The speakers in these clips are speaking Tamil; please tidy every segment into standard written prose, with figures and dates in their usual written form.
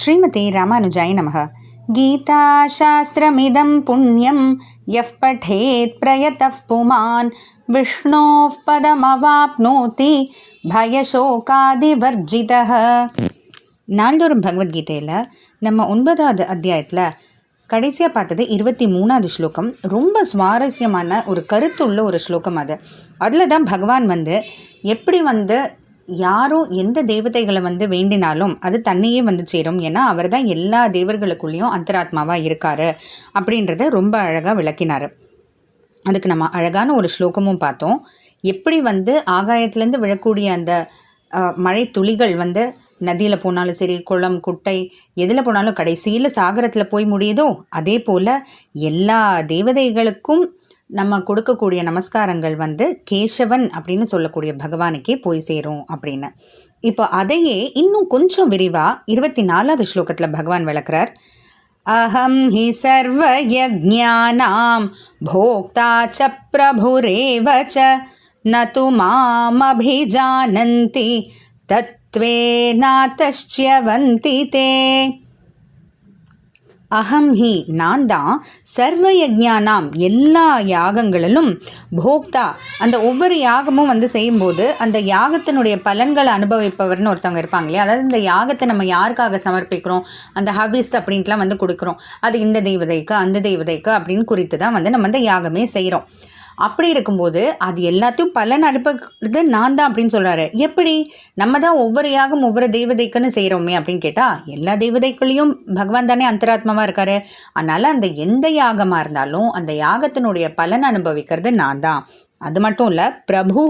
ஸ்ரீமதி ராமானுஜாய நமः. கீதாசாஸ்திரமிதம் புண்ணியம் யஃப் படேத் பிரயதஃப் புமான் விஷ்ணோஃப் பதமவாப்னோதி பயசோகாதிவர்ஜிதः. நாள்தோறும் பகவத்கீதையில் நம்ம 9வது அத்தியாயத்தில் கடைசியாக பார்த்தது 23வது ஸ்லோகம். ரொம்ப சுவாரஸ்யமான ஒரு கருத்துள்ள ஒரு ஸ்லோகம் அது. அதில் தான் பகவான் எப்படி யாரும் எந்த தேவதைகளை வேண்டினாலும் அது தன்னையே சேரும். ஏன்னா அவர் தான் எல்லா தேவர்களுக்குள்ளேயும் அந்தராத்மாவாக இருக்கார் அப்படின்றத ரொம்ப அழகாக விளக்கினார். அதுக்கு நம்ம அழகான ஒரு ஸ்லோகமும் பார்த்தோம். எப்படி ஆகாயத்துலேருந்து விழக்கூடிய அந்த மழை துளிகள் நதியில் போனாலும் சரி, குளம் குட்டை எதில் போனாலும் கடைசியில் சாகரத்தில் போய் முடியுதோ, அதே போல் எல்லா தேவதைகளுக்கும் நம்ம கொடுக்கக்கூடிய நமஸ்காரங்கள் கேசவன் அப்படின்னு சொல்லக்கூடிய பகவானுக்கே போய் சேரும் அப்படின்னு. இப்போ அதையே இன்னும் கொஞ்சம் விரிவாக 24வது ஸ்லோகத்தில் பகவான் விளக்குறார். அஹம் ஹி சர்வ யஜ்ஞானாம் போக்தா ச பிரபுரேவ ச நது மாம் அபிஜானந்தி தத்வேநாதஸ்ச்யவந்தி தே. அகம் ஹி நான் தான் சர்வ யஜ்ஞானாம் எல்லா யாகங்களிலும் போக்தா அந்த ஒவ்வொரு யாகமும் செய்யும்போது அந்த யாகத்தினுடைய பலன்களை அனுபவிப்பவர்னு ஒருத்தவங்க இருப்பாங்க இல்லையா. அதாவது இந்த யாகத்தை நம்ம யாருக்காக சமர்ப்பிக்கிறோம், அந்த ஹவிஸ் அப்படின்ட்டுலாம் கொடுக்குறோம், அது இந்த தெய்வதைக்கு அந்த தெய்வதைக்கு அப்படின்னு குறித்து தான் நம்ம அந்த யாகமே செய்கிறோம். அப்படி இருக்கும்போது அது எல்லாத்தையும் பலன் அனுப்புறது நான் தான் அப்படின்னு சொல்கிறாரு. எப்படி நம்ம தான் ஒவ்வொரு யாகம் ஒவ்வொரு தெய்வதைக்குன்னு செய்கிறோமே அப்படின்னு கேட்டால், எல்லா தெய்வதைக்குள்ளேயும் பகவான் தானே அந்தராத்மாவாக இருக்காரு. அதனால் அந்த எந்த யாகமாக இருந்தாலும் அந்த யாகத்தினுடைய பலன் அனுபவிக்கிறது நான் தான். அது மட்டும் இல்லை, பிரபு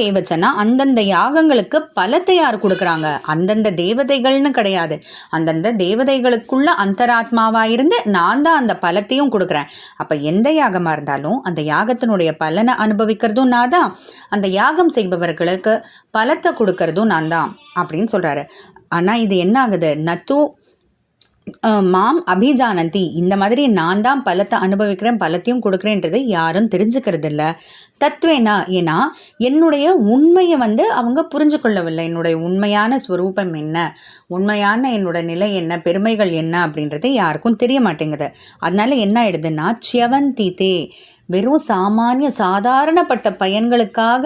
ஏவச்சனா அந்தந்த யாகங்களுக்கு பலத்தை யார் கொடுக்குறாங்க, அந்தந்த தேவதைகள்னு கிடையாது. அந்தந்த தேவதைகளுக்குள்ள அந்தராத்மாவாக இருந்து நான் தான் அந்த பலத்தையும் கொடுக்குறேன். அப்போ எந்த யாகமாக இருந்தாலும் அந்த யாகத்தினுடைய பலனை அனுபவிக்கிறதும் நான் தான், அந்த யாகம் செய்பவர்களுக்கு பலத்தை கொடுக்கறதும் நான் தான் அப்படின்னு சொல்கிறாரு. ஆனால் இது என்ன ஆகுது, நத்து மாம் அபிஜானந்தி, இந்த மாதிரி நான் தான் பலத்தை அனுபவிக்கிறேன் பலத்தையும் கொடுக்குறேன்றது யாரும் தெரிஞ்சுக்கிறது இல்லை. தத்வேனா, ஏன்னா என்னுடைய உண்மையை அவங்க புரிஞ்சு கொள்ளவில்லை. என்னுடைய உண்மையான ஸ்வரூபம் என்ன, உண்மையான என்னோட நிலை என்ன, பெருமைகள் என்ன அப்படின்றது யாருக்கும் தெரிய மாட்டேங்குது. அதனால என்ன ஆயிடுதுன்னா, ச்யவந்தி தே, வெறும் சாதாரணப்பட்ட பயன்களுக்காக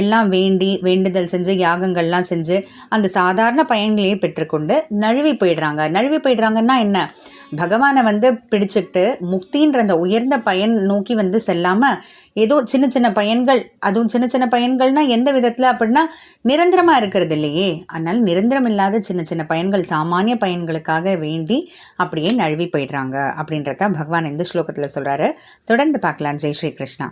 எல்லாம் வேண்டுதல் செஞ்சு யாகங்கள்லாம் செஞ்சு அந்த சாதாரண பயன்களையே பெற்றுக்கொண்டு நழுவி போயிடுறாங்கன்னா என்ன, பகவானை பிடிச்சிக்கிட்டு முக்தின்ற அந்த உயர்ந்த பயன் நோக்கி செல்லாமல் ஏதோ சின்ன சின்ன பயன்கள், அதுவும் சின்ன சின்ன பயன்கள்னால் எந்த விதத்தில் அப்படின்னா நிரந்தரமாக இருக்கிறது இல்லையே. அதனால் நிரந்தரம் இல்லாத சின்ன சின்ன பயன்கள், சாமானிய பயன்களுக்காக வேண்டி அப்படியே நழுவி போயிடுறாங்க அப்படின்றத பகவான் இந்த ஸ்லோகத்தில் சொல்கிறாரு. தொடர்ந்து பார்க்கலாம். ஜெய் ஸ்ரீ கிருஷ்ணா.